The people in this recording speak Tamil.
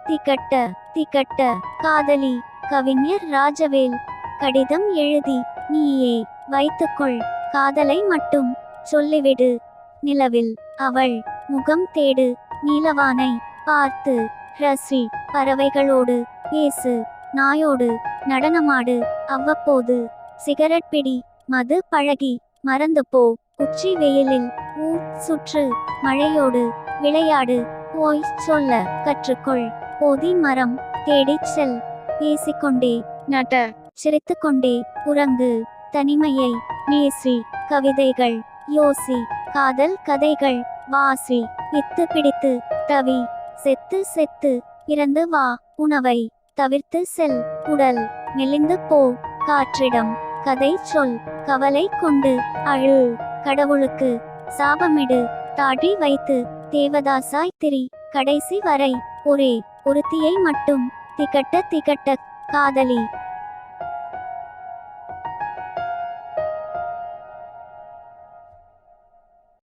திகட்ட திகட்ட காதலி. கவிஞர் ராஜவேல். கடிதம் எழுதி நீயே வைத்துக்கொள், காதலை மட்டும் சொல்லிவிடு. நிலவில் அவள் முகம் தேடு, நீலவானை பார்த்து ரசி. பறவைகளோடு பேசு, நாயோடு நடனமாடு. அவ்வப்போது சிகரெட் பிடி, மது பழகி மறந்து போ. உச்சி வெயிலில் ஊர் சுற்று, மழையோடு விளையாடு. போய் சொல்ல கற்றுக்கொள், போதி மரம் தேடிச் செல். பேசிக்கொண்டே நட, சிரித்துக்கொண்டே உறங்கு. தனிமையை நேசி, கவிதைகள் யோசி, காதல் கதைகள் வாசி. பித்து பிடித்து தவி, செத்து செத்து இறந்து வா. உணவை தவிர்த்து செல், உடல் மெலிந்து போ. காற்றிடம் கதை சொல், கவலை கொண்டு அழு. கடவுளுக்கு சாபமிடு, தாடி வைத்து தேவதாசாய் திரி. கடைசி வரை ஒரே ஒருத்தியை மட்டும் திகட்ட திகட்ட காதலி.